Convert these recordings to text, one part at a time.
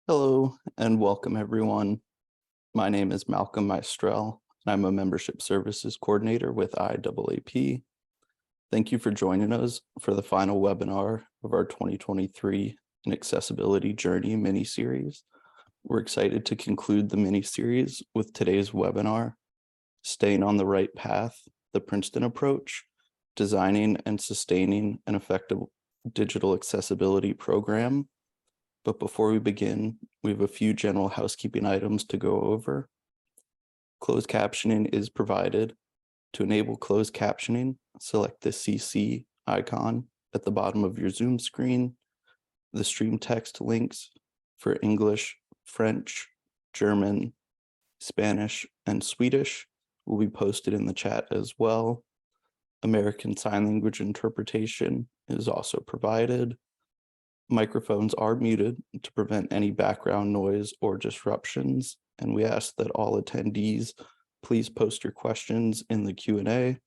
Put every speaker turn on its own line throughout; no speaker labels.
Hello and welcome everyone. My name is Malcolm Maestrel and I'm a Membership Services Coordinator with IAAP. Thank you for joining us for the final webinar of our 2023 An Accessibility Journey mini-series. We're excited to conclude the mini-series with today's webinar, Staying on the Right Path, the Princeton Approach, Designing and Sustaining an Effective Digital Accessibility Program. But before we begin, we have a few general housekeeping items to go over. Closed captioning is provided. To enable closed captioning, select the CC icon at the bottom of your Zoom screen. The stream text links for English, French, German, Spanish, and Swedish will be posted in the chat as well. American Sign Language interpretation is also provided. Microphones are muted to prevent any background noise or disruptions, and we ask that all attendees please post your questions in the Q&A.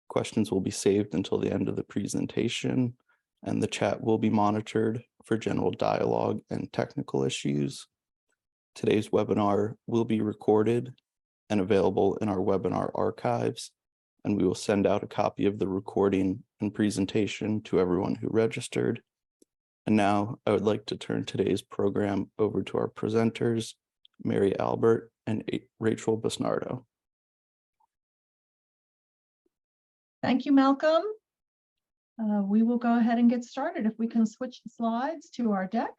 Questions will be saved until the end of the presentation, and the chat will be monitored for general dialogue and technical issues. Today's webinar will be recorded and available in our webinar archives, and we will send out a copy of the recording and presentation to everyone who registered. And now I would like to turn today's program over to our presenters, Mary Albert and Rachel Busnardo.
Thank you, Malcolm. We will go ahead and get started. If we can switch the slides to our deck.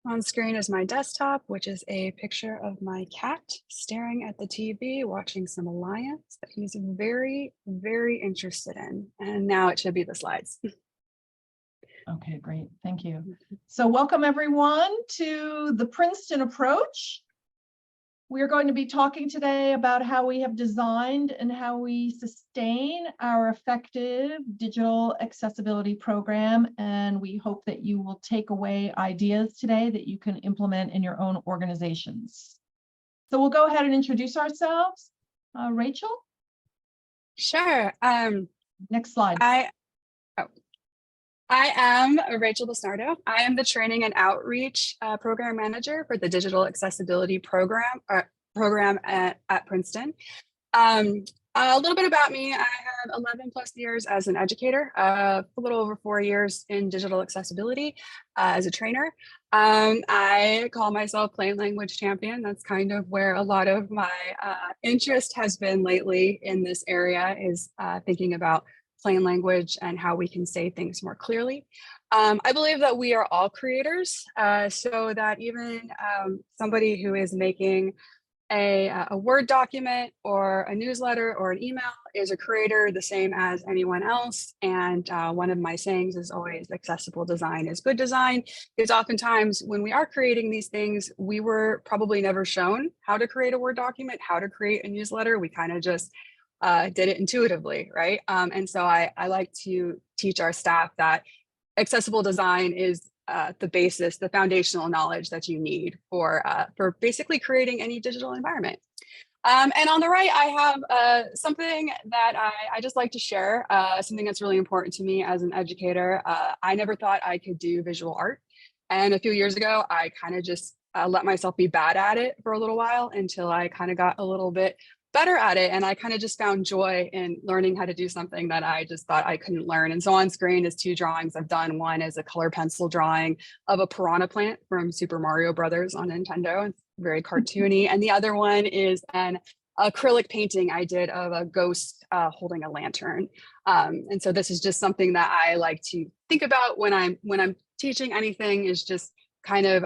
On screen is my desktop, which is a picture of my cat staring at the TV, watching some Alliance that he's very, very interested in. And now it should be the slides.
Okay, great. Thank you. So welcome everyone to the Princeton Approach. We're going to be talking today about how we have designed and how we sustain our effective digital accessibility program. And we hope that you will take away ideas today that you can implement in your own organizations. So we'll go ahead and introduce ourselves. Rachel?
Sure.
Next slide.
I am Rachel Busnardo. I am the Training and Outreach Program Manager for the Digital Accessibility Program at Princeton. A little bit about me. I have 11 plus years as an educator, a little over 4 years in digital accessibility as a trainer. I call myself plain language champion. That's kind of where a lot of my interest has been lately in this area, is thinking about plain language and how we can say things more clearly. I believe that we are all creators, so that even somebody who is making a Word document or a newsletter or an email is a creator the same as anyone else. And one of my sayings is always accessible design is good design, because oftentimes when we are creating these things, we were probably never shown how to create a Word document, how to create a newsletter. We kind of just did it intuitively, right? And so I like to teach our staff that accessible design is the basis, the foundational knowledge that you need for basically creating any digital environment. And on the right, I have something that I just like to share, something that's really important to me as an educator. I never thought I could do visual art. And a few years ago, I kind of just let myself be bad at it for a little while until I kind of got a little bit better at it. And I kind of just found joy in learning how to do something that I just thought I couldn't learn. And so on screen is 2 drawings I've done. One is a color pencil drawing of a piranha plant from Super Mario Brothers on Nintendo. It's very cartoony. And the other one is an acrylic painting I did of a ghost holding a lantern. And so this is just something that I like to think about when I'm teaching anything, is just kind of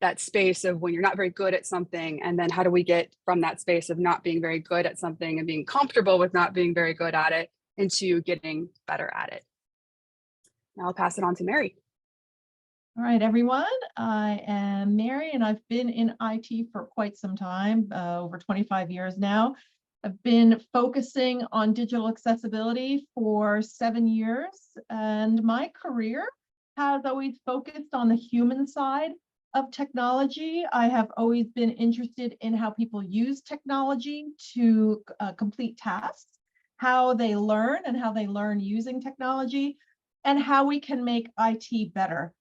that space of when you're not very good at something, and then how do we get from that space of not being very good at something and being comfortable with not being very good at it into getting better at it. Now I'll pass it on to Mary.
All right, everyone. I am Mary, and I've been in IT for quite some time, over 25 years now. I've been focusing on digital accessibility for 7 years, and my career has always focused on the human side of technology. I have always been interested in how people use technology to complete tasks, how they learn and how they learn using technology, and how we can make IT better.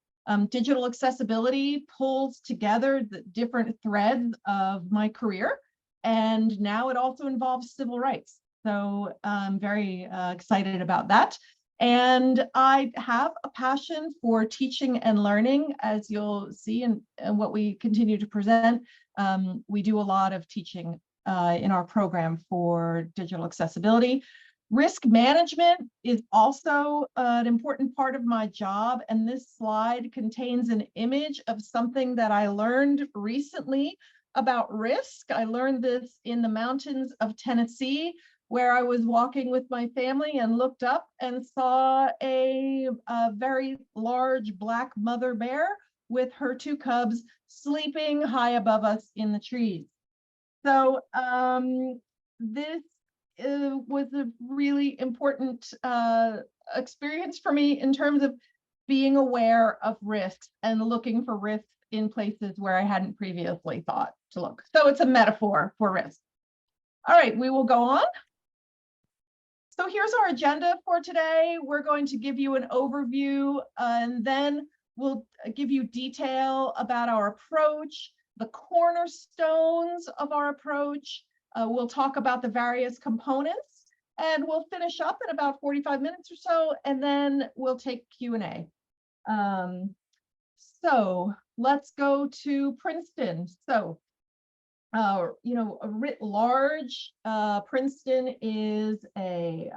Digital accessibility pulls together the different threads of my career, and now it also involves civil rights. So I'm very excited about that. And I have a passion for teaching and learning, as you'll see in what we continue to present. We do a lot of teaching in our program for digital accessibility. Risk management is also an important part of my job, and this slide contains an image of something that I learned recently about risk. I learned this in the mountains of Tennessee, where I was walking with my family and looked up and saw a very large black mother bear with her 2 cubs sleeping high above us in the trees. So this was a really important experience for me in terms of being aware of risks and looking for risks in places where I hadn't previously thought to look. So it's a metaphor for risk. All right, we will go on. So here's our agenda for today. We're going to give you an overview, and then we'll give you detail about our approach, the cornerstones of our approach. We'll talk about the various components, and we'll finish up in about 45 minutes or so, and then we'll take Q&A. So let's go to Princeton. So you know, writ large, Princeton is it's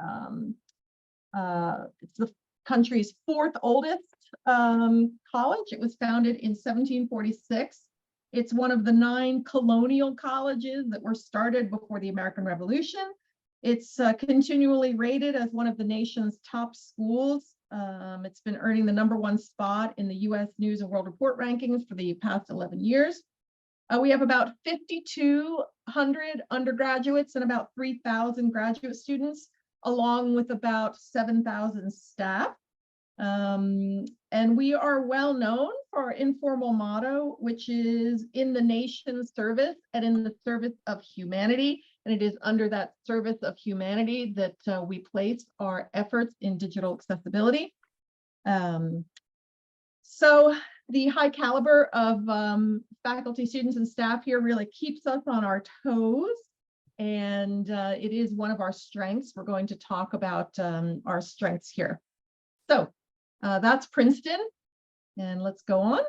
the country's 4th oldest college. It was founded in 1746. It's one of the 9 colonial colleges that were started before the American Revolution. It's continually rated as one of the nation's top schools. It's been earning the #1 spot in the U.S. News and World Report rankings for the past 11 years. We have about 5,200 undergraduates and about 3,000 graduate students, along with about 7,000 staff. And we are well known for our informal motto, which is in the nation's service and in the service of humanity. And it is under that service of humanity that we place our efforts in digital accessibility. So the high caliber of faculty, students, and staff here really keeps us on our toes. And it is one of our strengths. We're going to talk about our strengths here. So that's Princeton. And let's go on.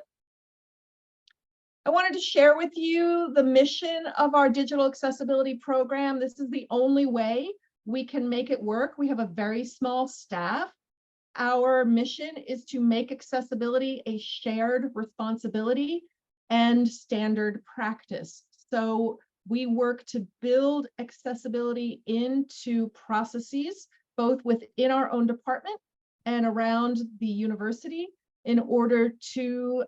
I wanted to share with you the mission of our digital accessibility program. This is the only way we can make it work. We have a very small staff. Our mission is to make accessibility a shared responsibility and standard practice. So we work to build accessibility into processes, both within our own department and around the university, in order to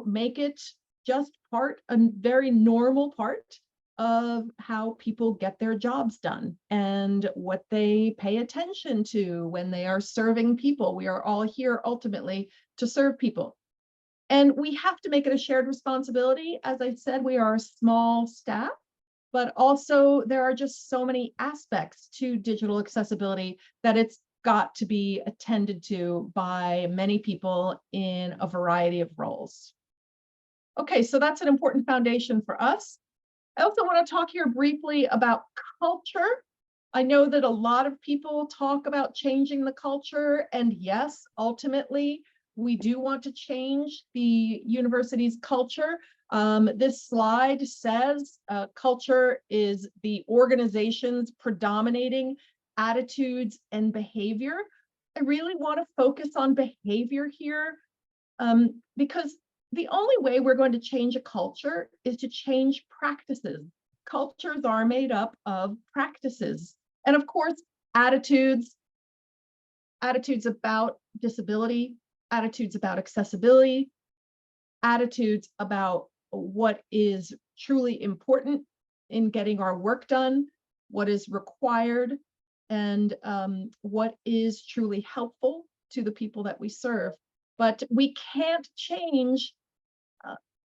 make it just a very normal part of how people get their jobs done and what they pay attention to when they are serving people. We are all here ultimately to serve people. And we have to make it a shared responsibility. As I said, we are a small staff, but also there are just so many aspects to digital accessibility that it's got to be attended to by many people in a variety of roles. Okay, so that's an important foundation for us. I also want to talk here briefly about culture. I know that a lot of people talk about changing the culture, and yes, ultimately, we do want to change the university's culture. This slide says culture is the organization's predominating attitudes and behavior. I really want to focus on behavior here because the only way we're going to change a culture is to change practices. Cultures are made up of practices. And of course, attitudes about disability, attitudes about accessibility, attitudes about what is truly important in getting our work done, what is required, and what is truly helpful to the people that we serve. But we can't change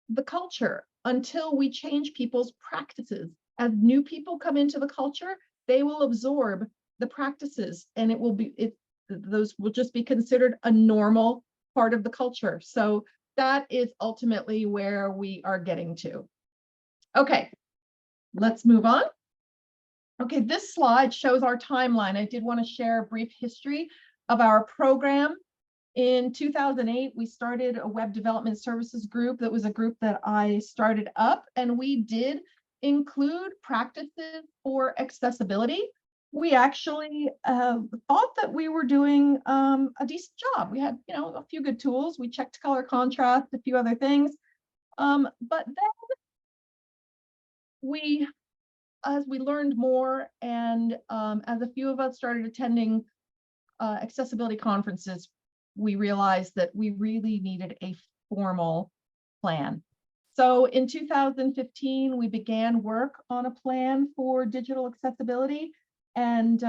the culture until we change people's practices. As new people come into the culture, they will absorb the practices, and those will just be considered a normal part of the culture. So that is ultimately where we are getting to. Okay, let's move on. Okay, this slide shows our timeline. I did want to share a brief history of our program. In 2008, we started a web development services group. That was a group that I started up, and we did include practices for accessibility. We actually thought that we were doing a decent job. We had, a few good tools. We checked color contrast, a few other things. But then as we learned more, and as a few of us started attending accessibility conferences, we realized that we really needed a formal plan. So in 2015, we began work on a plan for digital accessibility. And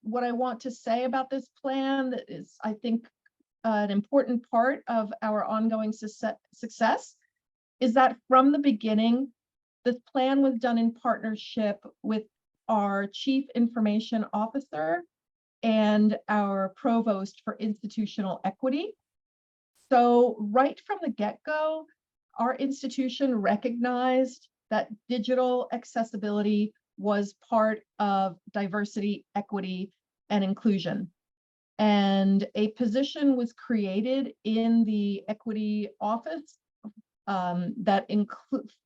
what I want to say about this plan that is, I think, an important part of our ongoing success is that from the beginning, this plan was done in partnership with our Chief Information Officer and our Provost for Institutional Equity. So right from the get-go, our institution recognized that digital accessibility was part of diversity, equity, and inclusion. And a position was created in the equity office that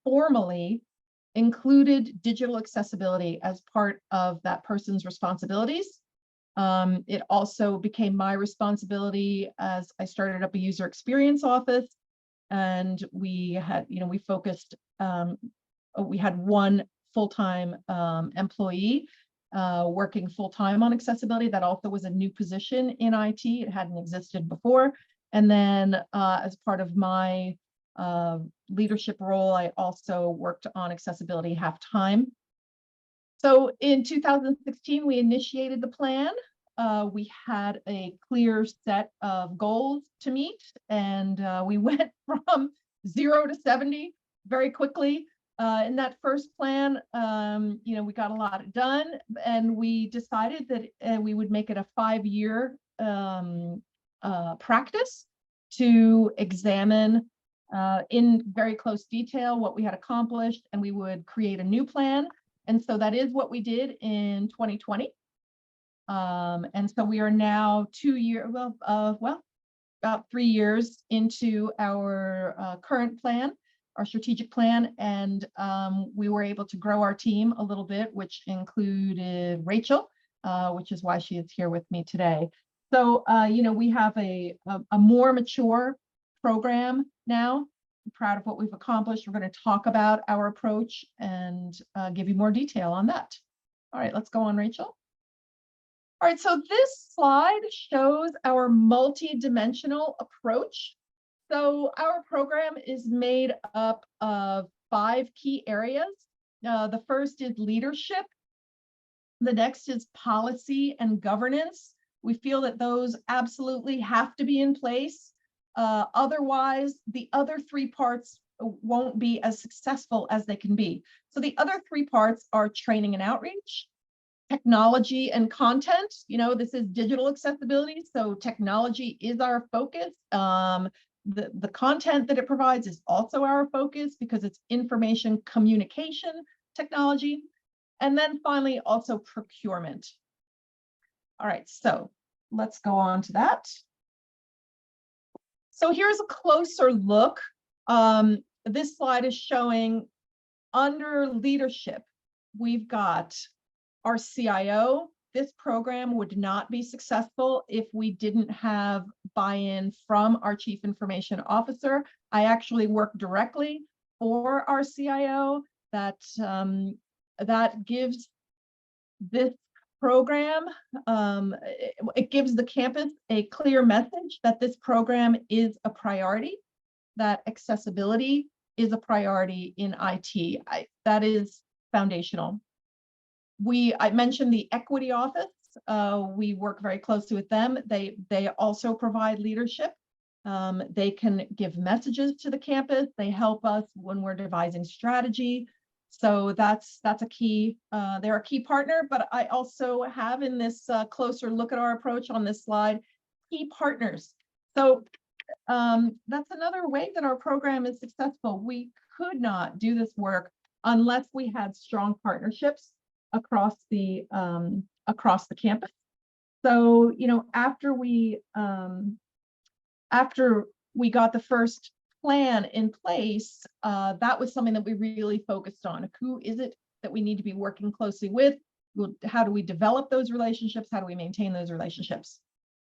formally included digital accessibility as part of that person's responsibilities. It also became my responsibility as I started up a user experience office, and we had, we focused, we had one full-time employee working full-time on accessibility. That also was a new position in IT. It hadn't existed before. And then as part of my leadership role, I also worked on accessibility half-time. So in 2016, we initiated the plan. We had a clear set of goals to meet, and we went from 0 to 70 very quickly. In that first plan, we got a lot done, and we decided that we would make it a 5-year practice to examine in very close detail what we had accomplished, and we would create a new plan. And so that is what we did in 2020. And so we are now about 3 years into our current plan, our strategic plan, and we were able to grow our team a little bit, which included Rachel, which is why she is here with me today. So, we have a more mature program now. I'm proud of what we've accomplished. We're going to talk about our approach and give you more detail on that. All right, let's go on, Rachel. All right, so this slide shows our multi-dimensional approach. So our program is made up of 5 key areas. The first is leadership. The next is policy and governance. We feel that those absolutely have to be in place. Otherwise, the other 3 parts won't be as successful as they can be. So the other 3 parts are training and outreach, technology and content. This is digital accessibility, so technology is our focus. The content that it provides is also our focus because it's information communication technology. And then finally, also procurement. All right, so let's go on to that. So here's a closer look. This slide is showing under leadership, we've got our CIO. This program would not be successful if we didn't have buy-in from our Chief Information Officer. I actually work directly for our CIO. That gives this program, it gives the campus a clear message that this program is a priority, that accessibility is a priority in IT. That is foundational. I mentioned the equity office. We work very closely with them. They also provide leadership. They can give messages to the campus. They help us when we're devising strategy. So that's a key. They're a key partner, but I also have in this closer look at our approach on this slide, key partners. So that's another way that our program is successful. We could not do this work unless we had strong partnerships across the campus. So, you know, after we got the first plan in place, that was something that we really focused on. Who is it that we need to be working closely with? How do we develop those relationships? How do we maintain those relationships?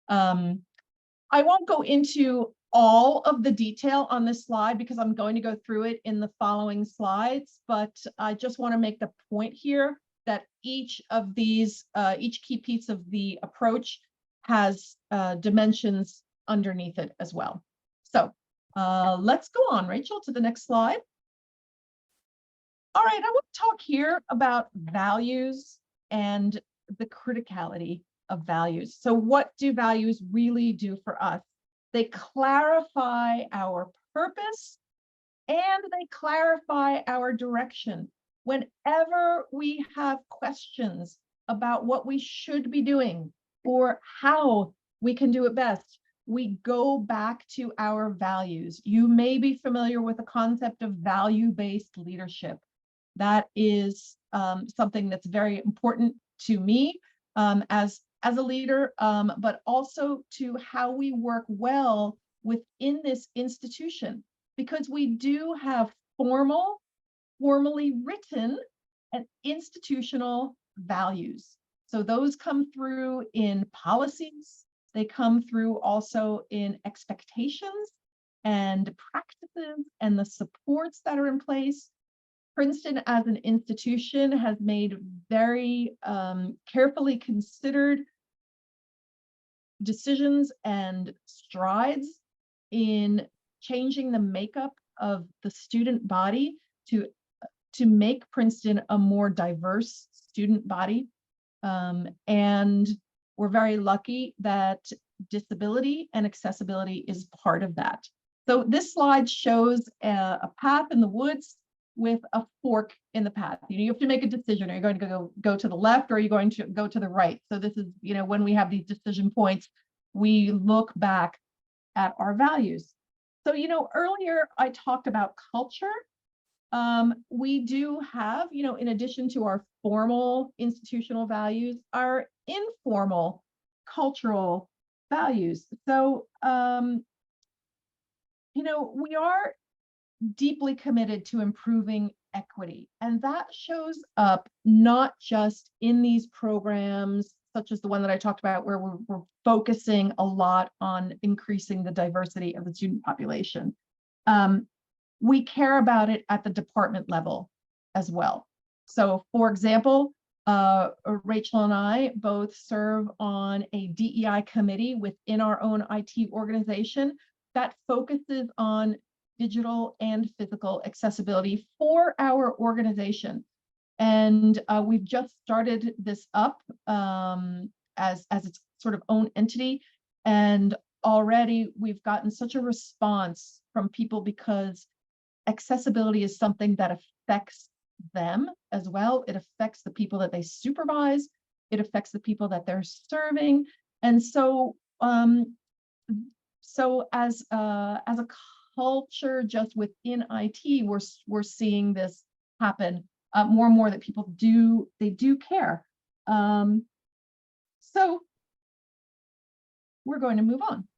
I won't go into all of the detail on this slide because I'm going to go through it in the following slides, but I just want to make the point here that each of these, each key piece of the approach has dimensions underneath it as well. So let's go on, Rachel, to the next slide. All right, I want to talk here about values and the criticality of values. So what do values really do for us? They clarify our purpose and they clarify our direction. Whenever we have questions about what we should be doing or how we can do it best, we go back to our values. You may be familiar with the concept of value-based leadership. That is something that's very important to me as a leader, but also to how we work well within this institution, because we do have formally written and institutional values. So those come through in policies, they come through also in expectations and practices and the supports that are in place. Princeton as an institution has made very carefully considered decisions and strides in changing the makeup of the student body to make Princeton a more diverse student body. And we're very lucky that disability and accessibility is part of that. So this slide shows a path in the woods with a fork in the path. You have to make a decision. Are you going to go to the left or are you going to go to the right? So this is, when we have these decision points, we look back at our values. So, earlier I talked about culture. We do have, in addition to our formal institutional values, our informal cultural values. So, we are deeply committed to improving equity, and that shows up not just in these programs such as the one that I talked about where we're focusing a lot on increasing the diversity of the student population. We care about it at the department level as well. So for example, Rachel and I both serve on a DEI committee within our own IT organization that focuses on digital and physical accessibility for our organization. And we've just started this up as its sort of own entity. And already we've gotten such a response from people because accessibility is something that affects them as well. It affects the people that they supervise. It affects the people that they're serving. And so, as a culture just within IT, we're seeing this happen more and more, that people do care. So we're going to move on.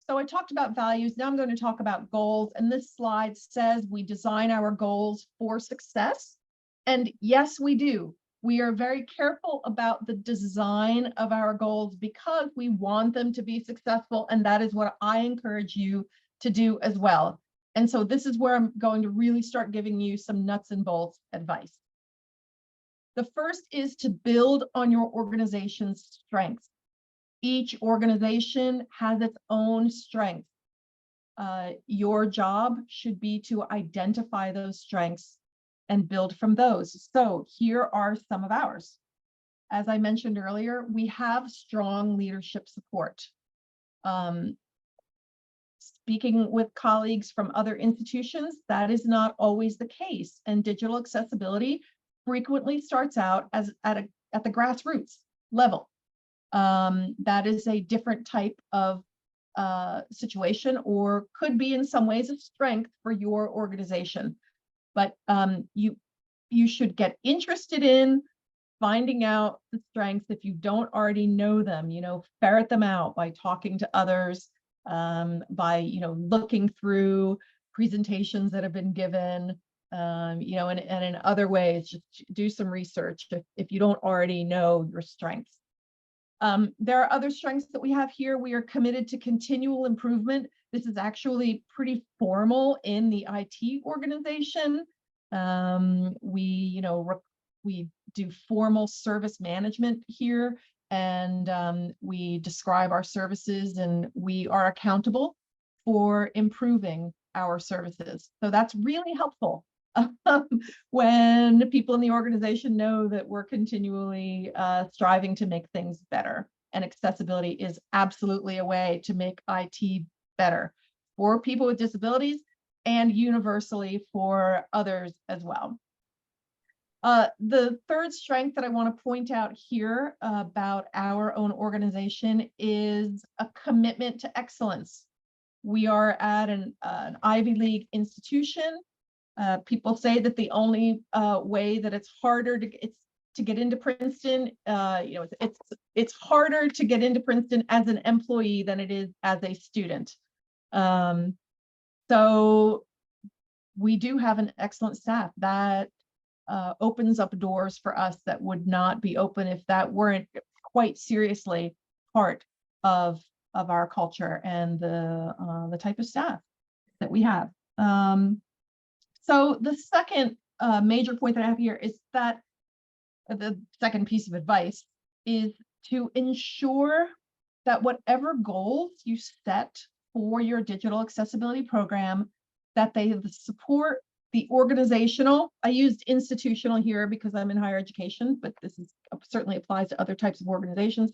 So I talked about values. Now I'm going to talk about goals. And this slide says we design our goals for success. And yes, we do. We are very careful about the design of our goals because we want them to be successful. And that is what I encourage you to do as well. And so this is where I'm going to really start giving you some nuts and bolts advice. The first is to build on your organization's strengths. Each organization has its own strengths. Your job should be to identify those strengths and build from those. So here are some of ours. As I mentioned earlier, we have strong leadership support. speaking with colleagues from other institutions, that is not always the case. And digital accessibility frequently starts out as at the grassroots level. That is a different type of situation, or could be in some ways a strength for your organization. But you should get interested in finding out the strengths if you don't already know them. Ferret them out by talking to others, by looking through presentations that have been given, and in other ways, just do some research if you don't already know your strengths. There are other strengths that we have here. We are committed to continual improvement. This is actually pretty formal in the IT organization. We do formal service management here, and we describe our services, and we are accountable for improving our services. So that's really helpful when people in the organization know that we're continually striving to make things better. And accessibility is absolutely a way to make IT better for people with disabilities and universally for others as well. The third strength that I want to point out here about our own organization is a commitment to excellence. We are at an Ivy League institution. People say that the only way that it's harder to get into Princeton, it's harder to get into Princeton as an employee than it is as a student. So we do have an excellent staff that opens up doors for us that would not be open if that weren't quite seriously part of our culture and the type of staff that we have. So the second major point that I have here is that the second piece of advice is to ensure that whatever goals you set for your digital accessibility program, that they support the organizational. I used institutional here because I'm in higher education, but this certainly applies to other types of organizations,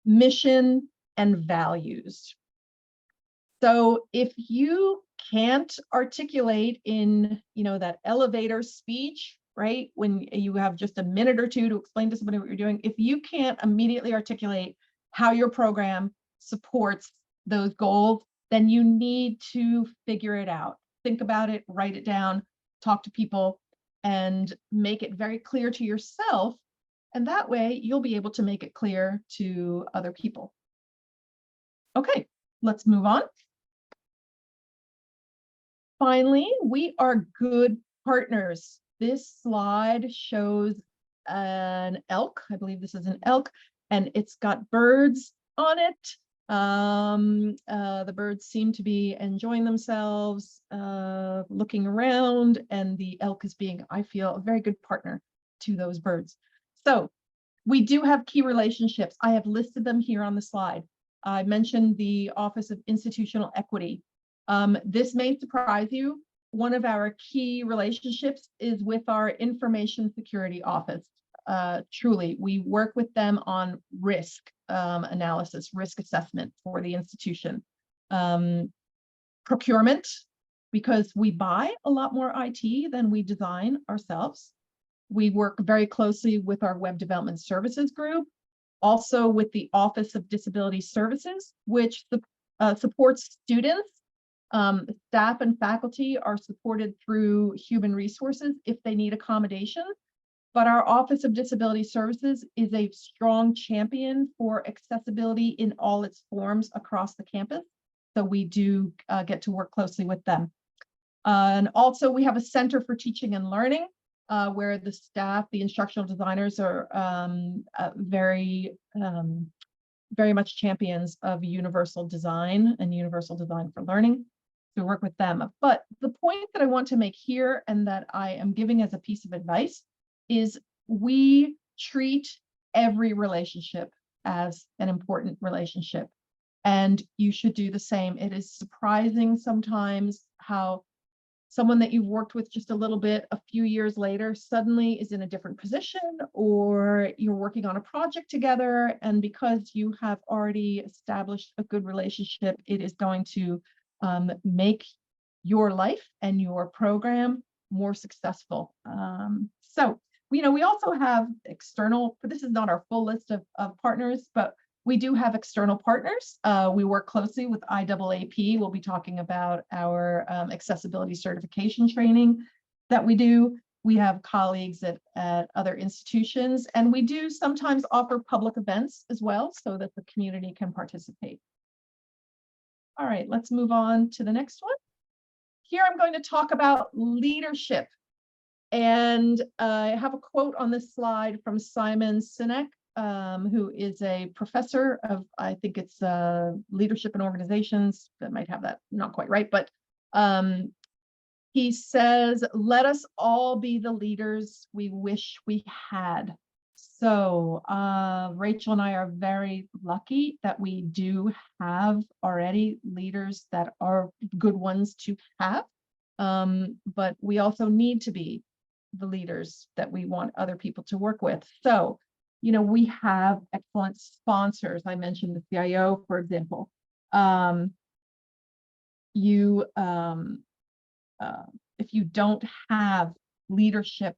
mission and values. So if you can't articulate in that elevator speech, right, when you have just a minute or two to explain to somebody what you're doing, if you can't immediately articulate how your program supports those goals, then you need to figure it out. Think about it, write it down, talk to people, and make it very clear to yourself. And that way you'll be able to make it clear to other people. Okay, let's move on. Finally, we are good partners. This slide shows an elk. I believe this is an elk, and it's got birds on it. The birds seem to be enjoying themselves, looking around, and the elk is being, I feel, a very good partner to those birds. So we do have key relationships. I have listed them here on the slide. I mentioned the Office of Institutional Equity. This may surprise you. One of our key relationships is with our Information Security Office. Truly, we work with them on risk analysis, risk assessment for the institution. Procurement, because we buy a lot more IT than we design ourselves. We work very closely with our Web Development Services group, also with the Office of Disability Services, which supports students. Staff and faculty are supported through human resources if they need accommodation. But our Office of Disability Services is a strong champion for accessibility in all its forms across the campus. So we do get to work closely with them. And also we have a Center for Teaching and Learning, where the staff, the instructional designers are very much champions of universal design and universal design for learning. To work with them. But the point that I want to make here, and that I am giving as a piece of advice, is we treat every relationship as an important relationship, and you should do the same. It is surprising sometimes how someone that you've worked with just a little bit a few years later suddenly is in a different position, or you're working on a project together, and because you have already established a good relationship, it is going to make your life and your program more successful. So, we also have external, but this is not our full list of partners, but we do have external partners. We work closely with IAAP. We'll be talking about our accessibility certification training that we do. We have colleagues at other institutions, and we do sometimes offer public events as well so that the community can participate. All right, let's move on to the next one. Here I'm going to talk about leadership. And I have a quote on this slide from Simon Sinek, who is a professor of, I think it's leadership and organizations. That might have that not quite right, but he says, let us all be the leaders we wish we had. So Rachel and I are very lucky that we do have already leaders that are good ones to have. But we also need to be the leaders that we want other people to work with. So, we have excellent sponsors. I mentioned the CIO, for example. If you don't have leadership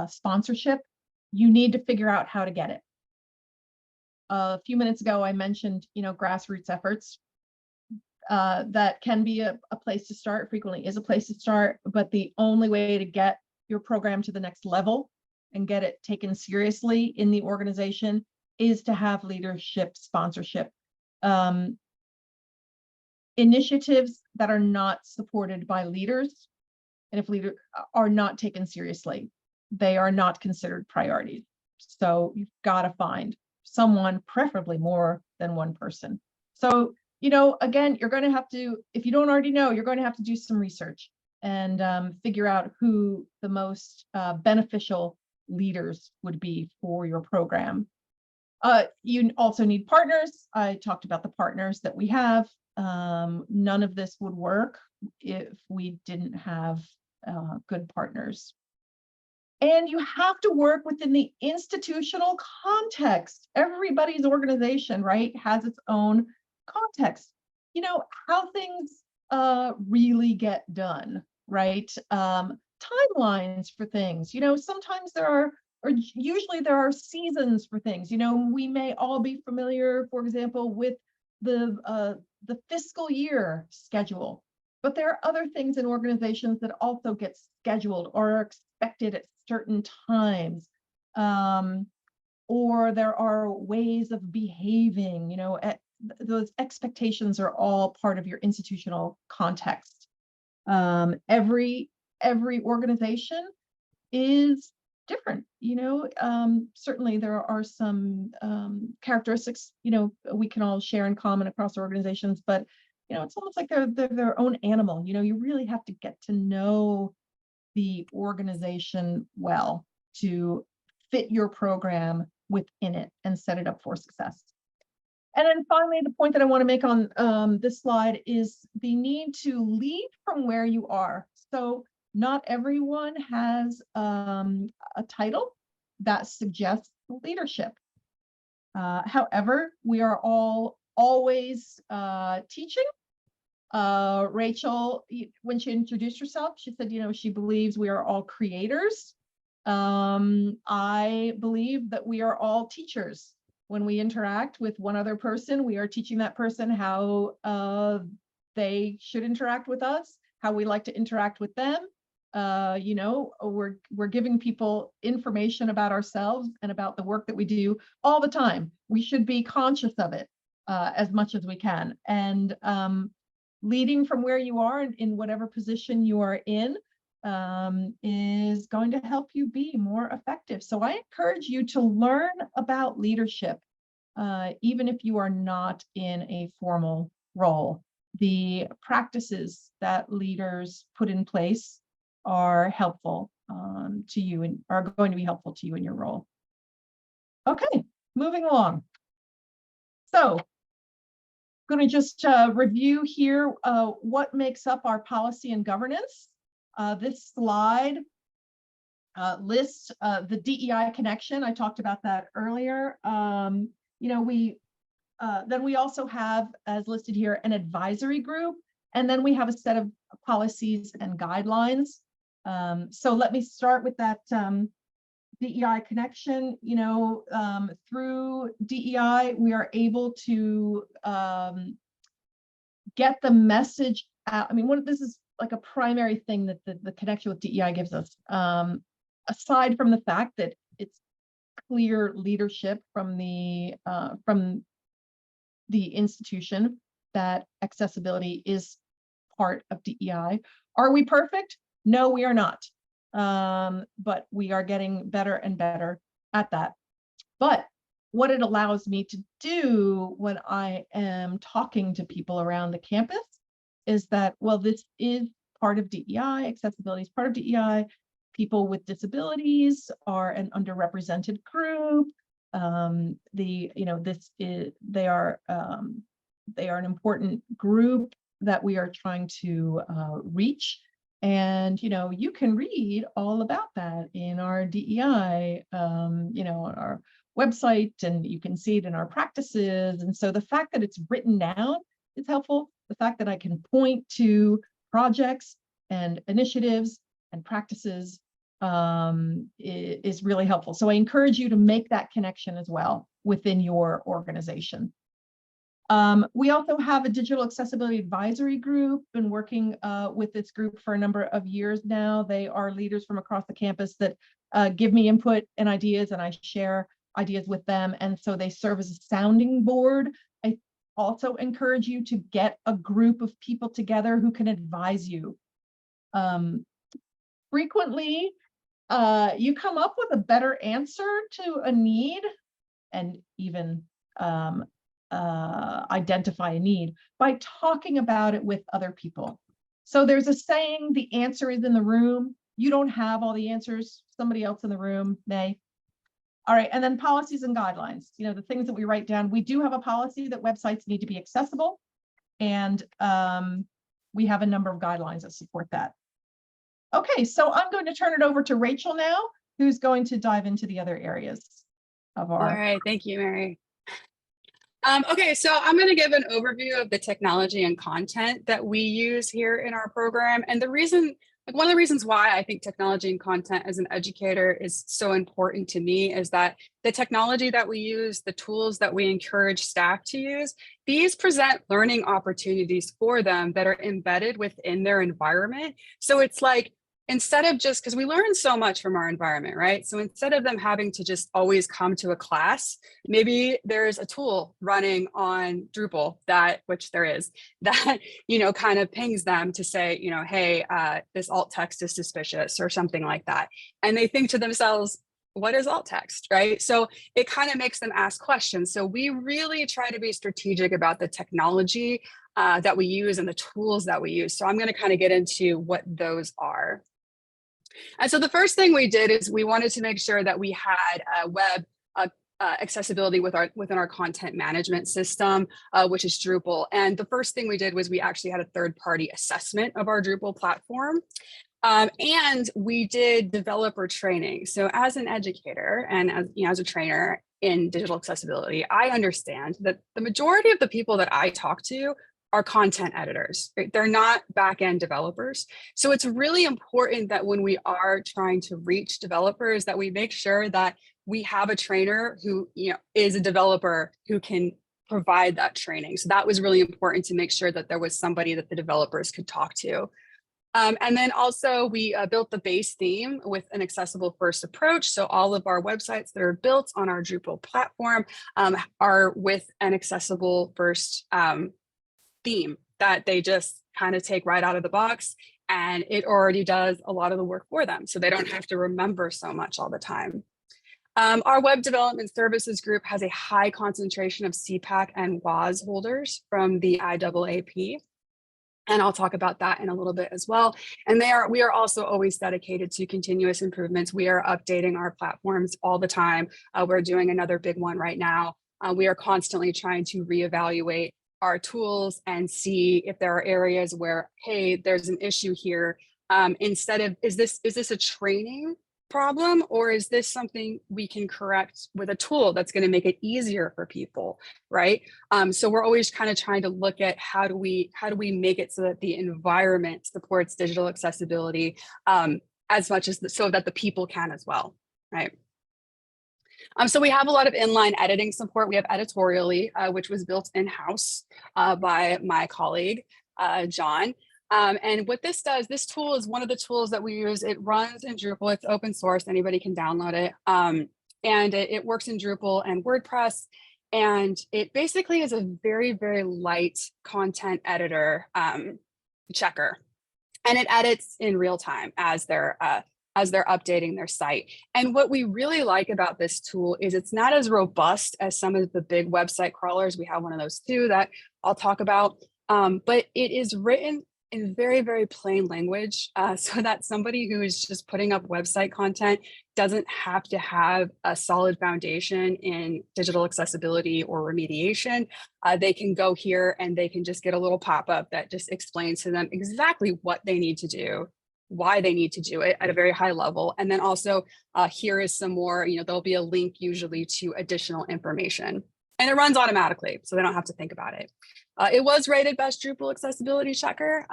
sponsorship, you need to figure out how to get it. A few minutes ago, I mentioned, grassroots efforts. That can be a place to start, frequently is a place to start, but the only way to get your program to the next level and get it taken seriously in the organization is to have leadership sponsorship. Initiatives that are not supported by leaders, and if leaders are not taken seriously, they are not considered priorities. So you've got to find someone, preferably more than one person. So, again, you're going to have to, if you don't already know, you're going to have to do some research and figure out who the most beneficial leaders would be for your program. You also need partners. I talked about the partners that we have. None of this would work if we didn't have good partners. And you have to work within the institutional context. Everybody's organization, right, has its own context. How things really get done, right? Timelines for things. Sometimes usually there are seasons for things. We may all be familiar, for example, with the fiscal year schedule, but there are other things in organizations that also get scheduled or are expected at certain times, or there are ways of behaving. Those expectations are all part of your institutional context. Every organization is different. Certainly there are some characteristics we can all share in common across organizations, but it's almost like they're their own animal. You really have to get to know the organization well to fit your program within it and set it up for success. And then finally, the point that I want to make on this slide is the need to lead from where you are. So not everyone has a title that suggests leadership. However, we are all always teaching. Rachel, when she introduced herself, she said, she believes we are all creators. I believe that we are all teachers. When we interact with one other person, we are teaching that person how they should interact with us, how we like to interact with them. We're giving people information about ourselves and about the work that we do all the time. We should be conscious of it as much as we can. And leading from where you are in whatever position you are in is going to help you be more effective. So I encourage you to learn about leadership, even if you are not in a formal role. The practices that leaders put in place are helpful to you and are going to be helpful to you in your role. Okay, moving along. So I'm going to just review here what makes up our policy and governance. This slide lists the DEI connection. I talked about that earlier. Then we also have, as listed here, an advisory group. And then we have a set of policies and guidelines. So let me start with that DEI connection. Through DEI, we are able to get the message out. I mean, this is like a primary thing that the connection with DEI gives us. Aside from the fact that it's clear leadership from the institution that accessibility is part of DEI. Are we perfect? No, we are not. But we are getting better and better at that. But what it allows me to do when I am talking to people around the campus is that, well, this is part of DEI, accessibility is part of DEI. People with disabilities are an underrepresented group. They are an important group that we are trying to reach. And you can read all about that in our DEI, on our website, and you can see it in our practices. And so the fact that it's written down is helpful. The fact that I can point to projects and initiatives and practices is really helpful. So I encourage you to make that connection as well within your organization. We also have a digital accessibility advisory group, been working with this group for a number of years now. They are leaders from across the campus that give me input and ideas, and I share ideas with them. And so they serve as a sounding board. I also encourage you to get a group of people together who can advise you. Frequently, you come up with a better answer to a need, and even identify a need by talking about it with other people. So there's a saying, the answer is in the room. You don't have all the answers. Somebody else in the room may. All right, and then policies and guidelines, the things that we write down. We do have a policy that websites need to be accessible, and we have a number of guidelines that support that. Okay, so I'm going to turn it over to Rachel now, who's going to dive into the other areas of our.
All right, thank you, Mary. Okay, so I'm going to give an overview of the technology and content that we use here in our program. And one of the reasons why I think technology and content as an educator is so important to me is that the technology that we use, the tools that we encourage staff to use, these present learning opportunities for them that are embedded within their environment. So it's like, instead of just, because we learn so much from our environment, right? So instead of them having to just always come to a class, maybe there's a tool running on Drupal which there is, that, kind of pings them to say, hey, this alt text is suspicious or something like that. And they think to themselves, what is alt text, right? So it kind of makes them ask questions. So we really try to be strategic about the technology that we use and the tools that we use. So I'm going to kind of get into what those are. And so the first thing we did is we wanted to make sure that we had web accessibility within our content management system, which is Drupal. And the first thing we did was we actually had a third-party assessment of our Drupal platform. And we did developer training. So as an educator and as a trainer in digital accessibility, I understand that the majority of the people that I talk to are content editors, right? They're not back-end developers. So it's really important that when we are trying to reach developers, that we make sure that we have a trainer who is a developer who can provide that training. So that was really important to make sure that there was somebody that the developers could talk to. And then also we built the base theme with an accessible first approach. So all of our websites that are built on our Drupal platform are with an accessible first theme that they just kind of take right out of the box, and it already does a lot of the work for them. So they don't have to remember so much all the time. Our web development services group has a high concentration of CPAC and WAS holders from the IAAP. And I'll talk about that in a little bit as well. And we are also always dedicated to continuous improvements. We are updating our platforms all the time. We're doing another big one right now. We are constantly trying to reevaluate our tools and see if there are areas where, hey, there's an issue here. Instead of, is this a training problem, or is this something we can correct with a tool that's going to make it easier for people, right? So we're always kind of trying to look at how do we make it so that the environment supports digital accessibility as much as so that the people can as well, right? So we have a lot of inline editing support. We have Editorially, which was built in-house by my colleague, John. And what this does, this tool is one of the tools that we use. It runs in Drupal. It's open source. Anybody can download it. And it works in Drupal and WordPress. And it basically is a very, very light content editor checker. And it edits in real time as they're updating their site. And what we really like about this tool is it's not as robust as some of the big website crawlers. We have one of those too that I'll talk about. But it is written in very, very plain language so that somebody who is just putting up website content doesn't have to have a solid foundation in digital accessibility or remediation. They can go here and they can just get a little pop-up that just explains to them exactly what they need to do, why they need to do it at a very high level. And then also here is some more, there'll be a link usually to additional information. And it runs automatically, so they don't have to think about it. It was rated best Drupal accessibility checker,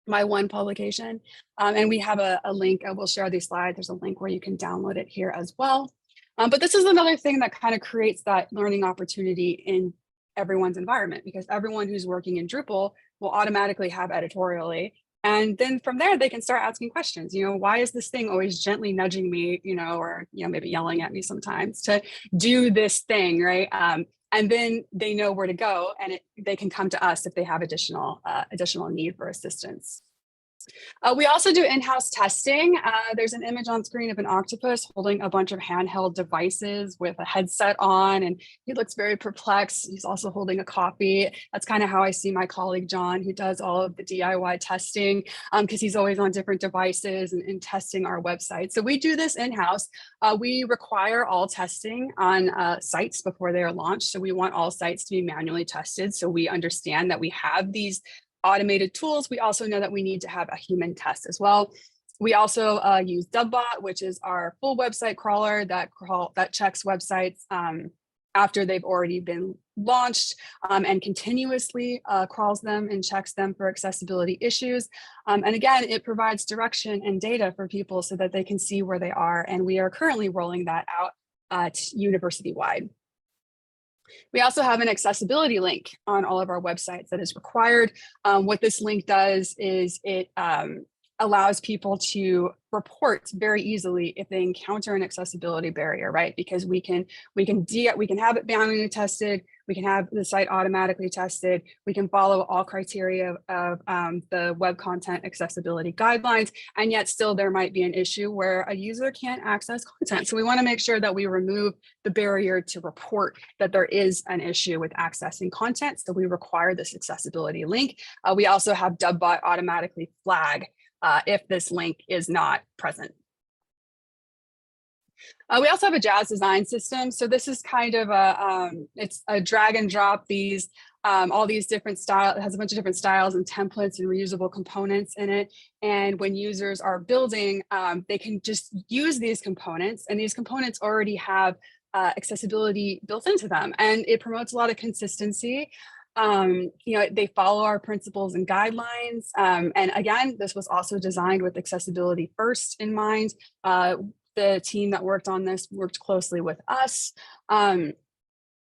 my one publication. And we have a link, we'll share these slides. There's a link where you can download it here as well. But this is another thing that kind of creates that learning opportunity in everyone's environment, because everyone who's working in Drupal will automatically have Editorially. And then from there, they can start asking questions. Why is this thing always gently nudging me, or maybe yelling at me sometimes to do this thing, right? And then they know where to go, and they can come to us if they have additional need for assistance. We also do in-house testing. There's an image on screen of an octopus holding a bunch of handheld devices with a headset on, and he looks very perplexed. He's also holding a coffee. That's kind of how I see my colleague, John, who does all of the DIY testing, because he's always on different devices and testing our website. So we do this in-house. We require all testing on sites before they are launched. So we want all sites to be manually tested. So we understand that we have these automated tools. We also know that we need to have a human test as well. We also use Dubbot, which is our full website crawler that checks websites after they've already been launched and continuously crawls them and checks them for accessibility issues. And again, it provides direction and data for people so that they can see where they are. And we are currently rolling that out university-wide. We also have an accessibility link on all of our websites that is required. What this link does is it allows people to report very easily if they encounter an accessibility barrier, right? Because we can have it manually tested, we can have the site automatically tested, we can follow all criteria of the web content accessibility guidelines, and yet still there might be an issue where a user can't access content. So we want to make sure that we remove the barrier to report that there is an issue with accessing content. So we require this accessibility link. We also have Dubbot automatically flag if this link is not present. We also have a Jazz design system. So this is kind of it's a drag and drop these, all these different styles. It has a bunch of different styles and templates and reusable components in it. And when users are building, they can just use these components, and these components already have accessibility built into them. And it promotes a lot of consistency. They follow our principles and guidelines. And again, this was also designed with accessibility first in mind. The team that worked on this worked closely with us. It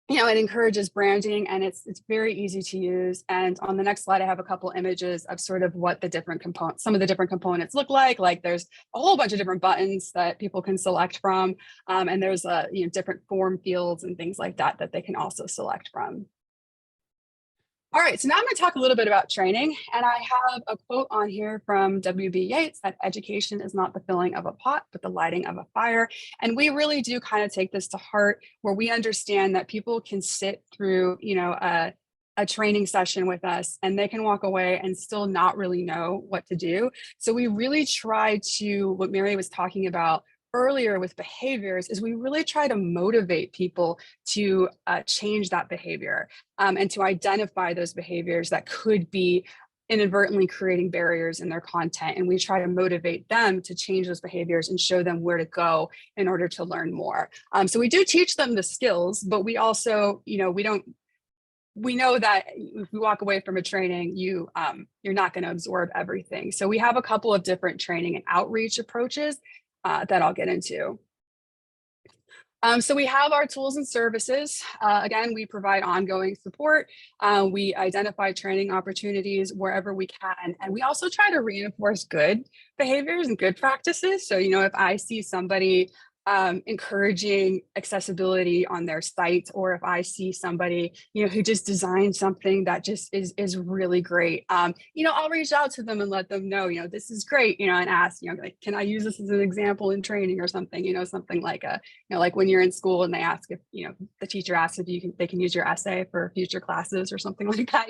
encourages branding, and it's very easy to use. And on the next slide, I have a couple images of sort of what the different components, some of the different components look like. Like there's a whole bunch of different buttons that people can select from. And there's different form fields and things like that that they can also select from. All right, so now I'm going to talk a little bit about training, and I have a quote on here from W.B. Yeats that education is not the filling of a pot, but the lighting of a fire. And we really do kind of take this to heart, where we understand that people can sit through, a training session with us, and they can walk away and still not really know what to do. So we really try to, what Mary was talking about earlier with behaviors, is we really try to motivate people to change that behavior and to identify those behaviors that could be inadvertently creating barriers in their content. And we try to motivate them to change those behaviors and show them where to go in order to learn more. So we do teach them the skills, but we also, we know that if we walk away from a training, you're not going to absorb everything. So we have a couple of different training and outreach approaches that I'll get into. So we have our tools and services. Again, we provide ongoing support. We identify training opportunities wherever we can. And we also try to reinforce good behaviors and good practices. So, if I see somebody encouraging accessibility on their site, or if I see somebody, who just designed something that just is really great, I'll reach out to them and let them know, this is great, and ask, like, can I use this as an example in training or something, something like like when you're in school and they ask if, the teacher asks if they can use your essay for future classes or something like that,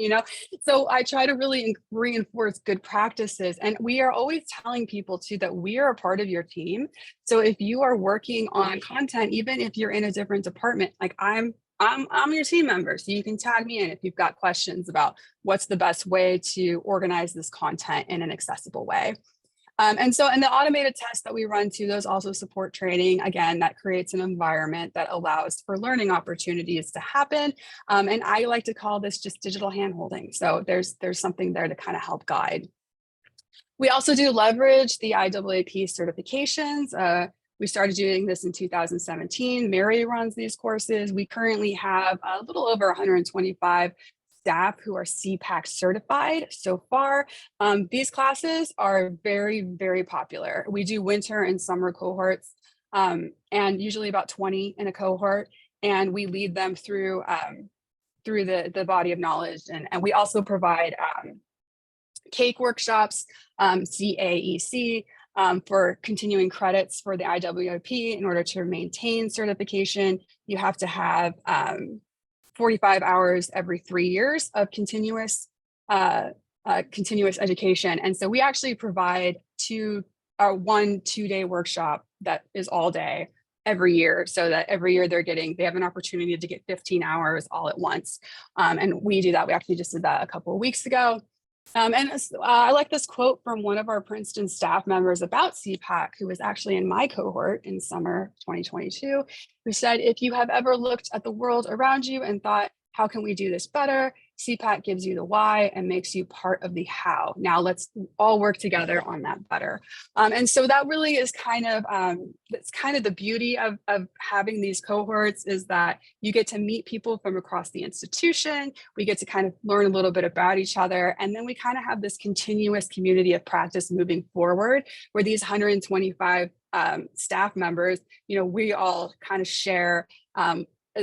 So I try to really reinforce good practices. And we are always telling people too, that we are a part of your team. So if you are working on content, even if you're in a different department, like I'm your team member, so you can tag me in if you've got questions about what's the best way to organize this content in an accessible way. And the automated tests that we run too, those also support training. Again, that creates an environment that allows for learning opportunities to happen. And I like to call this just digital handholding. So there's something there to kind of help guide. We also do leverage the IAAP certifications. We started doing this in 2017. Mary runs these courses. We currently have a little over 125 staff who are CPAC certified so far. These classes are very, very popular. We do winter and summer cohorts, and usually about 20 in a cohort, and we lead them through the body of knowledge. And we also provide cake workshops, CAEC, for continuing credits for the IAAP. In order to maintain certification, you have to have 45 hours every 3 years of continuous education. And so we actually provide 1 2-day workshop that is all day every year, so that every year they have an opportunity to get 15 hours all at once. And we do that. We actually just did that a couple of weeks ago. I like this quote from one of our Princeton staff members about CPAC, who was actually in my cohort in summer 2022, who said, if you have ever looked at the world around you and thought, how can we do this better? CPAC gives you the why and makes you part of the how. Now let's all work together on that better. And so that really is that's kind of the beauty of having these cohorts, is that you get to meet people from across the institution. We get to kind of learn a little bit about each other. And then we kind of have this continuous community of practice moving forward, where these 125 staff members, we all kind of share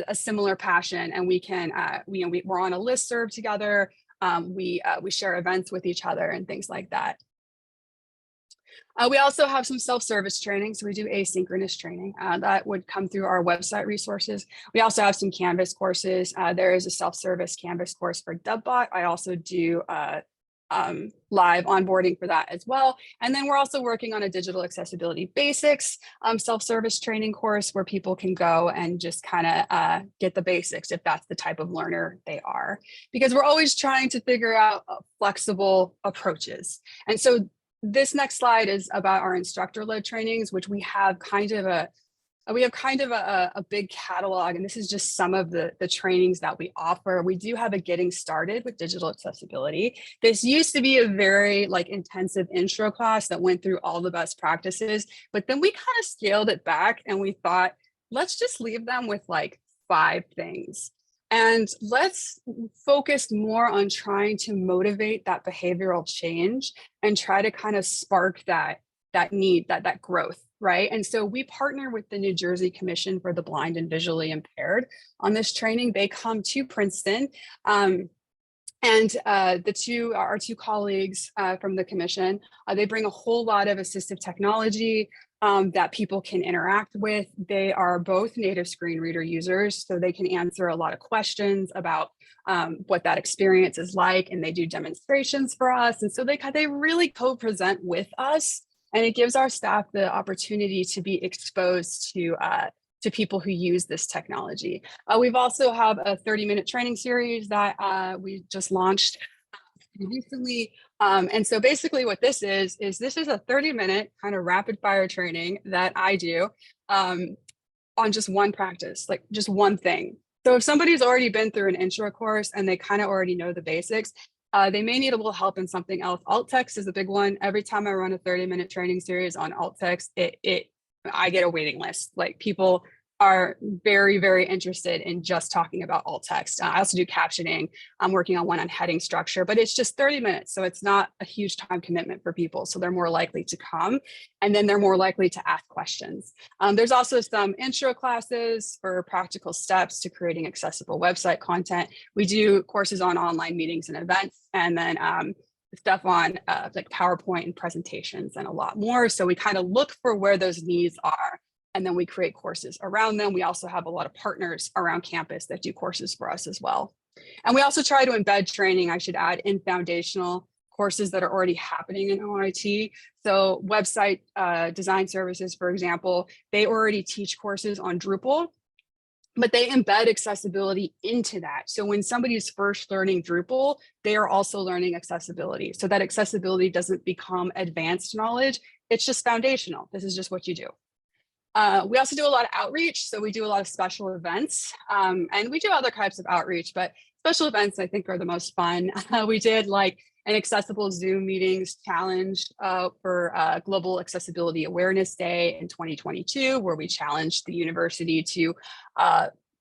a similar passion, and we can, we're on a listserv together. We share events with each other and things like that. We also have some self-service training. So we do asynchronous training that would come through our website resources. We also have some Canvas courses. There is a self-service Canvas course for Dubbot. I also do live onboarding for that as well. And then we're also working on a digital accessibility basics self-service training course, where people can go and just kind of get the basics if that's the type of learner they are, because we're always trying to figure out flexible approaches. And so this next slide is about our instructor-led trainings, which we have kind of a big catalog, and this is just some of the trainings that we offer. We do have a getting started with digital accessibility. This used to be a very intensive intro class that went through all the best practices, but then we kind of scaled it back and we thought, let's just leave them with 5 things. And let's focus more on trying to motivate that behavioral change and try to kind of spark that need, that growth. Right. And so we partner with the New Jersey Commission for the Blind and Visually Impaired on this training. They come to Princeton, and our two colleagues from the commission, they bring a whole lot of assistive technology that people can interact with. They are both native screen reader users, so they can answer a lot of questions about what that experience is like, and they do demonstrations for us. And so they really co-present with us. And it gives our staff the opportunity to be exposed to people who use this technology. We've also have a 30-minute training series that we just launched recently. And so basically what this is this is a 30-minute kind of rapid fire training that I do on just one practice, like just one thing. So if somebody's already been through an intro course and they kind of already know the basics, they may need a little help in something else. Alt text is a big one. Every time I run a 30-minute training series on alt text, I get a waiting list. Like, people are very, very interested in just talking about alt text. I also do captioning. I'm working on one on heading structure, but it's just 30 minutes. So it's not a huge time commitment for people. So they're more likely to come, and then they're more likely to ask questions. There's also some intro classes for practical steps to creating accessible website content. We do courses on online meetings and events, and then stuff on like PowerPoint and presentations and a lot more. So we kind of look for where those needs are, and then we create courses around them. We also have a lot of partners around campus that do courses for us as well. And we also try to embed training, I should add, in foundational courses that are already happening in OIT. So website design services, for example, they already teach courses on Drupal, but they embed accessibility into that. So when somebody is first learning Drupal, they are also learning accessibility. So that accessibility doesn't become advanced knowledge. It's just foundational. This is just what you do. We also do a lot of outreach. So we do a lot of special events, and we do other types of outreach, but special events I think are the most fun. We did like an accessible Zoom meetings challenge for Global Accessibility Awareness Day in 2022, where we challenged the university to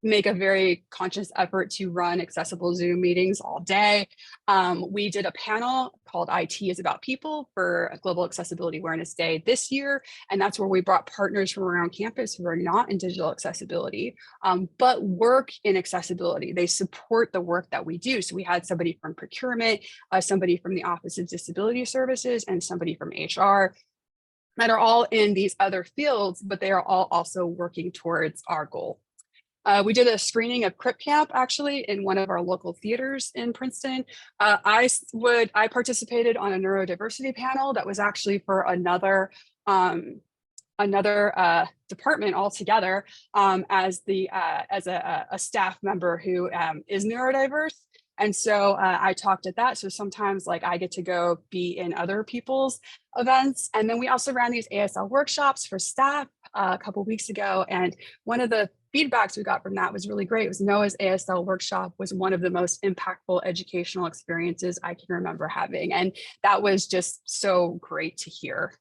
make a very conscious effort to run accessible Zoom meetings all day. We did a panel called IT is About People for Global Accessibility Awareness Day this year. And that's where we brought partners from around campus who are not in digital accessibility, but work in accessibility. They support the work that we do. So we had somebody from procurement, somebody from the Office of Disability Services, and somebody from HR that are all in these other fields, but they are all also working towards our goal. We did a screening of Crip Camp actually in one of our local theaters in Princeton. I participated on a neurodiversity panel that was actually for another department altogether, as a staff member who is neurodiverse. And so I talked at that. So sometimes like I get to go be in other people's events. And then we also ran these ASL workshops for staff a couple of weeks ago. And one of the feedbacks we got from that was really great. It was Noah's ASL workshop was one of the most impactful educational experiences I can remember having. And that was just so great to hear.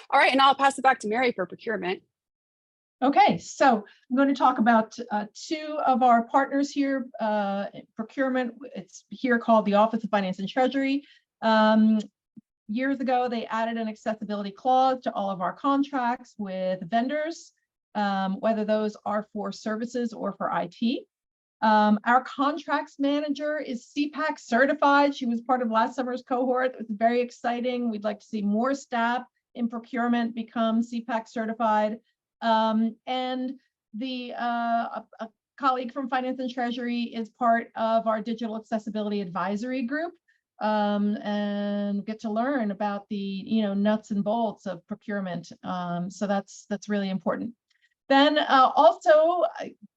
All right, and I'll pass it back to Mary for procurement.
Okay, so I'm going to talk about two of our partners here, procurement. It's here called the Office of Finance and Treasury. Years ago, they added an accessibility clause to all of our contracts with vendors, whether those are for services or for IT. Our contracts manager is CPAC certified. She was part of last summer's cohort. It was very exciting. We'd like to see more staff in procurement become CPAC certified. And a colleague from Finance and Treasury is part of our digital accessibility advisory group, and get to learn about the nuts and bolts of procurement. So that's really important. Then also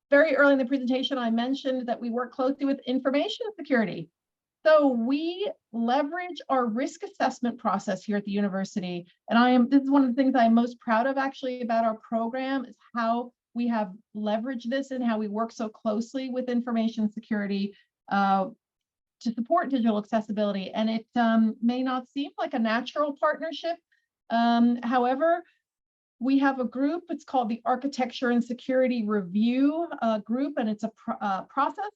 very early in the presentation, I mentioned that we work closely with information security. So we leverage our risk assessment process here at the university. And this is one of the things I'm most proud of actually about our program, is how we have leveraged this and how we work so closely with information security to support digital accessibility. And it may not seem like a natural partnership. However, we have a group, it's called the Architecture and Security Review Group, and it's a process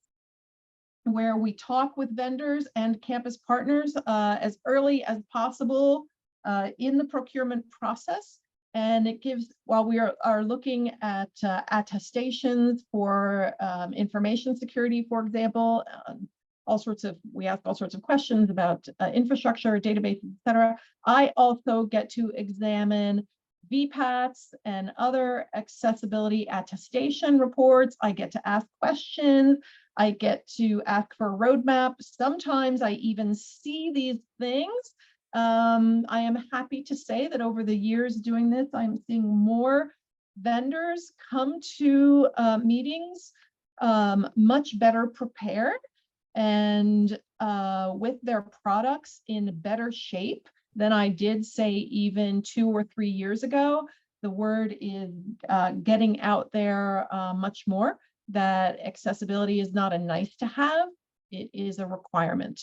where we talk with vendors and campus partners as early as possible in the procurement process. And it gives, while we are looking at attestations for information security, for example, we ask all sorts of questions about infrastructure, databases, et cetera. I also get to examine VPATs and other accessibility attestation reports. I get to ask questions. I get to ask for a roadmap. Sometimes I even see these things. I am happy to say that over the years doing this, I'm seeing more vendors come to meetings much better prepared. and with their products in better shape than I did, say, even 2 or 3 years ago. The word is getting out there much more, that accessibility is not a nice to have, it is a requirement.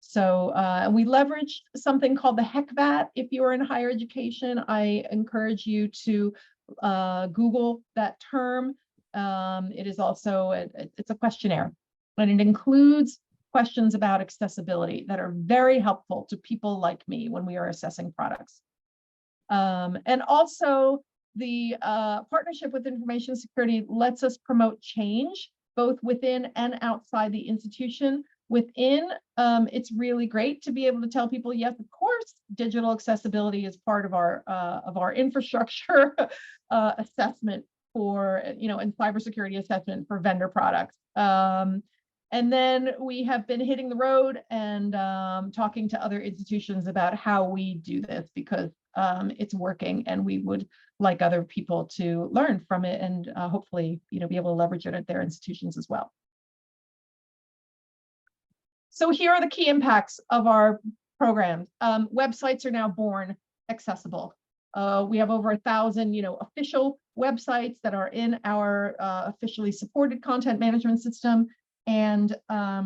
So we leverage something called the HECVAT. If you are in higher education, I encourage you to Google that term. It is also, it's a questionnaire, and it includes questions about accessibility that are very helpful to people like me when we are assessing products. And also the partnership with information security lets us promote change both within and outside the institution. Within, it's really great to be able to tell people, yes, of course, digital accessibility is part of our infrastructure assessment for, and cybersecurity assessment for vendor products. And then we have been hitting the road and talking to other institutions about how we do this, because it's working, and we would like other people to learn from it and hopefully, be able to leverage it at their institutions as well. So here are the key impacts of our program. Websites are now born accessible. We have over 1,000, official websites that are in our officially supported content management system. And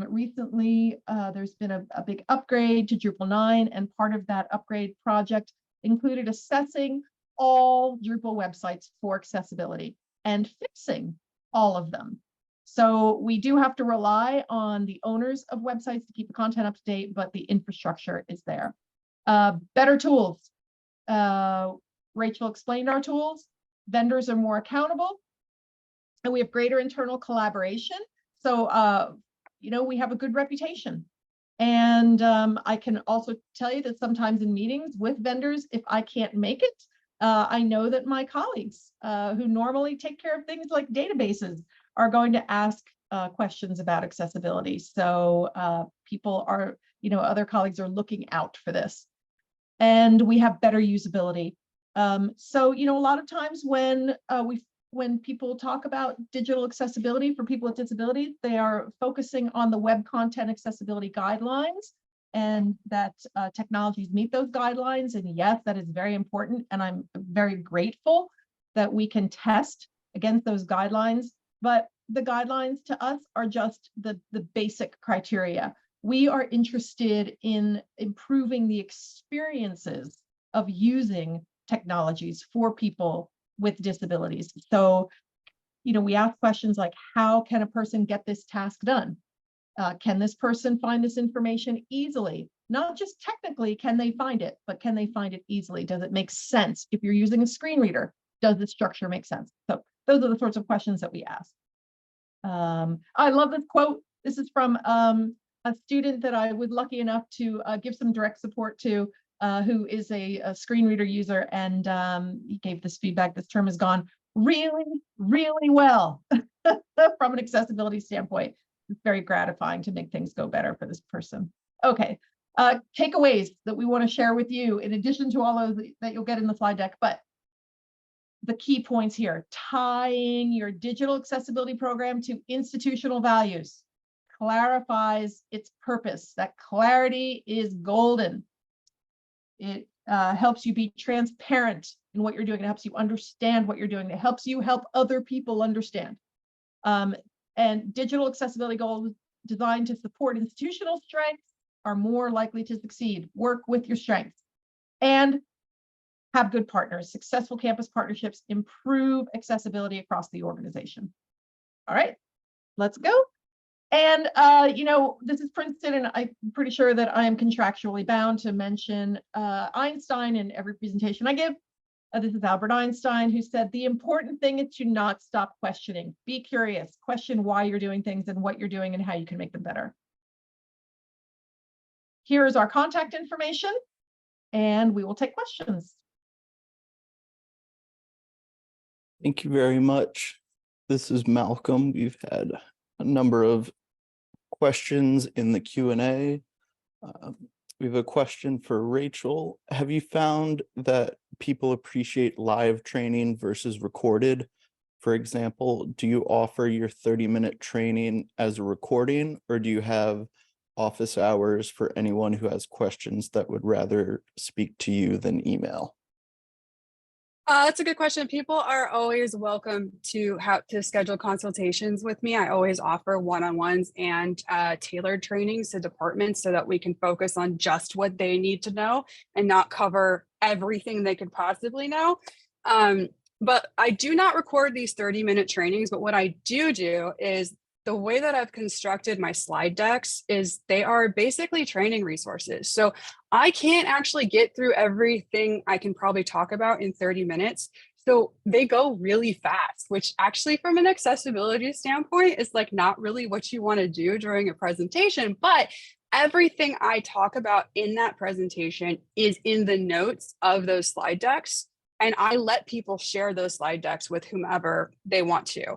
recently, there's been a big upgrade to Drupal 9, and part of that upgrade project included assessing all Drupal websites for accessibility and fixing all of them. So we do have to rely on the owners of websites to keep the content up to date, but the infrastructure is there. Better tools. Rachel explained our tools. Vendors are more accountable, and we have greater internal collaboration. So, we have a good reputation. And I can also tell you that sometimes in meetings with vendors, if I can't make it, I know that my colleagues who normally take care of things like databases are going to ask questions about accessibility. So people are, other colleagues are looking out for this. And we have better usability. So, a lot of times when people talk about digital accessibility for people with disabilities, they are focusing on the web content accessibility guidelines, and that technologies meet those guidelines. And yes, that is very important. And I'm very grateful that we can test against those guidelines. But the guidelines to us are just the basic criteria. We are interested in improving the experiences of using technologies for people with disabilities. So, we ask questions like, how can a person get this task done? Can this person find this information easily? Not just technically, can they find it, but can they find it easily? Does it make sense? If you're using a screen reader, does the structure make sense? So those are the sorts of questions that we ask. I love this quote. This is from a student that I was lucky enough to give some direct support to, who is a screen reader user, and he gave this feedback. This term has gone really, really well from an accessibility standpoint. It's very gratifying to make things go better for this person. Okay, takeaways that we want to share with you, in addition to all those that you'll get in the slide deck, but the key points here: tying your digital accessibility program to institutional values clarifies its purpose. That clarity is golden. It helps you be transparent in what you're doing. It helps you understand what you're doing. It helps you help other people understand. And digital accessibility goals designed to support institutional strengths are more likely to succeed. Work with your strengths and have good partners. Successful campus partnerships improve accessibility across the organization. All right, let's go. And, this is Princeton, and I'm pretty sure that I am contractually bound to mention Einstein in every presentation I give. This is Albert Einstein, who said, the important thing is to not stop questioning. Be curious, question why you're doing things and what you're doing and how you can make them better. Here is our contact information, and we will take questions.
Thank you very much. This is Malcolm. We've had a number of questions in the Q&A. We have a question for Rachel. Have you found that people appreciate live training versus recorded For example, do you offer your 30-minute training as a recording, or do you have office hours for anyone who has questions that would rather speak to you than email?
That's a good question. People are always welcome to schedule consultations with me. I always offer one-on-ones and tailored trainings to departments so that we can focus on just what they need to know and not cover everything they could possibly know. But I do not record these 30-minute trainings, but what I do is the way that I've constructed my slide decks is they are basically training resources. So I can't actually get through everything I can probably talk about in 30 minutes. So they go really fast, which actually from an accessibility standpoint is like not really what you want to do during a presentation, but everything I talk about in that presentation is in the notes of those slide decks. And I let people share those slide decks with whomever they want to.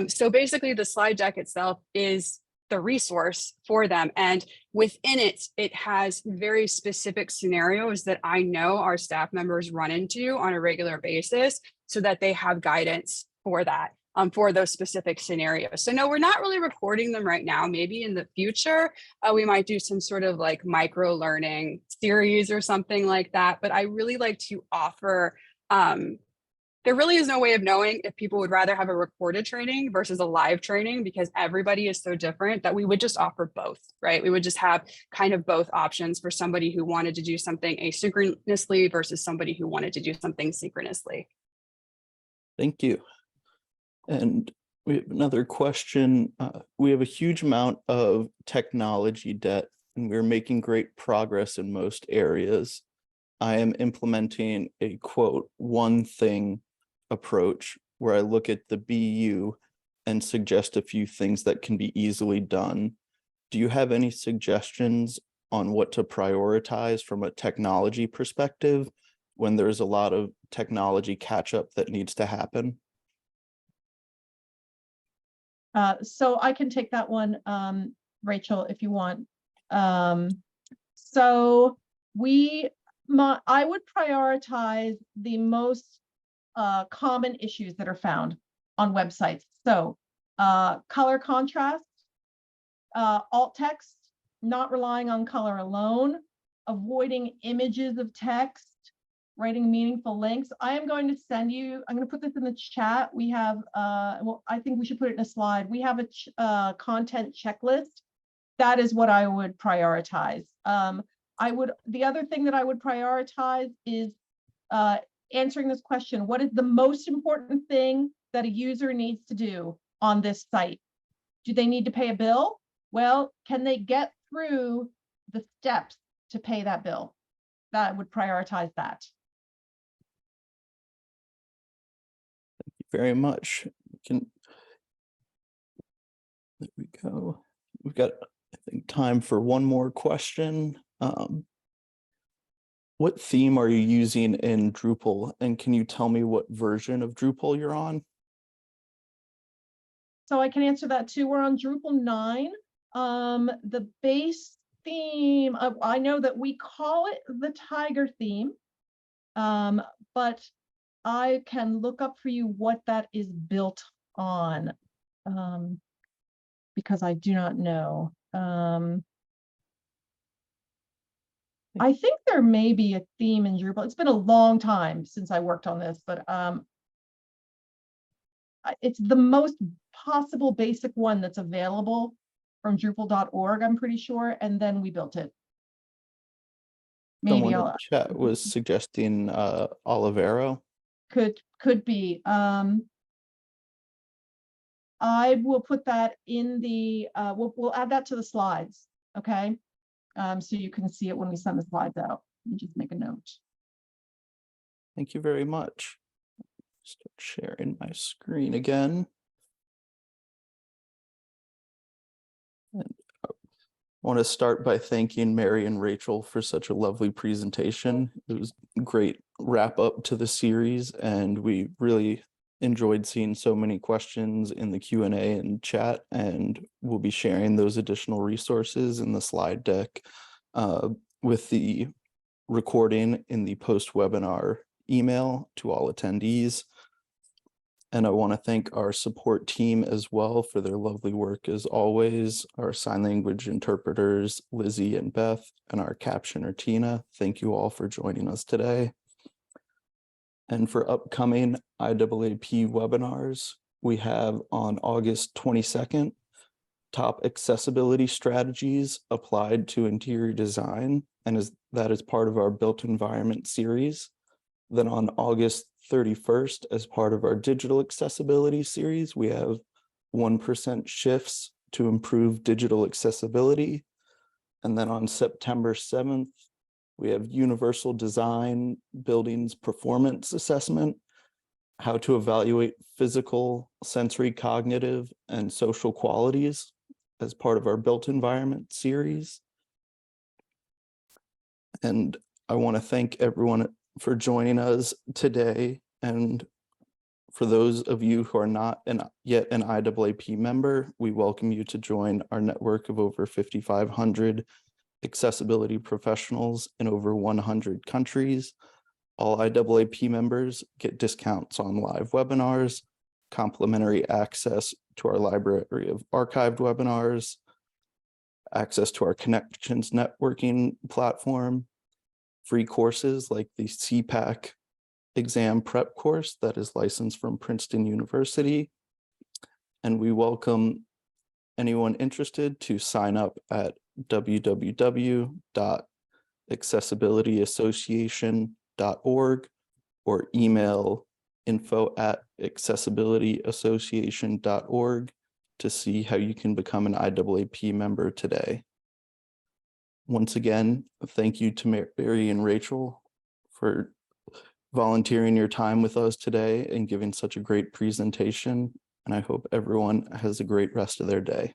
So basically the slide deck itself is the resource for them. And within it, it has very specific scenarios that I know our staff members run into on a regular basis so that they have guidance for that, for those specific scenarios. So no, we're not really recording them right now. Maybe in the future, we might do some sort of like micro learning series or something like that. But I really like to offer there really is no way of knowing if people would rather have a recorded training versus a live training because everybody is so different that we would just offer both, right? We would just have kind of both options for somebody who wanted to do something asynchronously versus somebody who wanted to do something synchronously.
Thank you. And we have another question. We have a huge amount of technology debt, and we're making great progress in most areas. I am implementing a quote, one thing approach where I look at the BU and suggest a few things that can be easily done. Do you have any suggestions on what to prioritize from a technology perspective when there's a lot of technology catch up that needs to happen?
So I can take that one, Rachel, if you want. So I would prioritize the most common issues that are found on websites. So color contrast, alt text, not relying on color alone, avoiding images of text, writing meaningful links. I am going to send you, I'm going to put this in the chat. We have, well, I think we should put it in a slide. We have a content checklist. That is what I would prioritize. The other thing that I would prioritize is answering this question. What is the most important thing that a user needs to do on this site? Do they need to pay a bill? Well, can they get through the steps to pay that bill? That would prioritize that.
Thank you very much. There we go. We've got, I think, time for one more question. What theme are you using in Drupal? And can you tell me what version of Drupal you're on?
So I can answer that too. We're on Drupal 9. The base theme, I know that we call it the Tiger theme, but I can look up for you what that is built on, because I do not know. I think there may be a theme in Drupal. It's been a long time since I worked on this, but it's the most possible basic one that's available from Drupal.org, I'm pretty sure, and then we built it. Maybe
Someone in the chat was suggesting Olivero.
Could be. I will put that in the we'll add that to the slides, okay? So you can see it when we send the slides out. Let me just make a note.
Thank you very much. Start sharing my screen again. And I want to start by thanking Mary and Rachel for such a lovely presentation. It was a great wrap up to the series, and we really enjoyed seeing so many questions in the Q&A and chat, and we'll be sharing those additional resources in the slide deck with the recording in the post-webinar email to all attendees. And I want to thank our support team as well for their lovely work as always. Our sign language interpreters, Lizzie and Beth, and our captioner, Tina. Thank you all for joining us today. And for upcoming IAAP webinars, we have on August 22nd, top accessibility strategies applied to interior design, and that is part of our built environment series. Then on August 31st, as part of our digital accessibility series, we have 1% shifts to improve digital accessibility. And then on September 7th, we have universal design buildings performance assessment, how to evaluate physical, sensory, cognitive, and social qualities as part of our built environment series. And I want to thank everyone for joining us today. And for those of you who are not yet an IAAP member, we welcome you to join our network of over 5,500 accessibility professionals in over 100 countries. All IAAP members get discounts on live webinars, complimentary access to our library of archived webinars, access to our Connections networking platform, free courses like the CPAC exam prep course that is licensed from Princeton University. And we welcome anyone interested to sign up at www.accessibilityassociation.org or email info@accessibilityassociation.org to see how you can become an IAAP member today. Once again, thank you to Mary and Rachel for volunteering your time with us today and giving such a great presentation. And I hope everyone has a great rest of their day.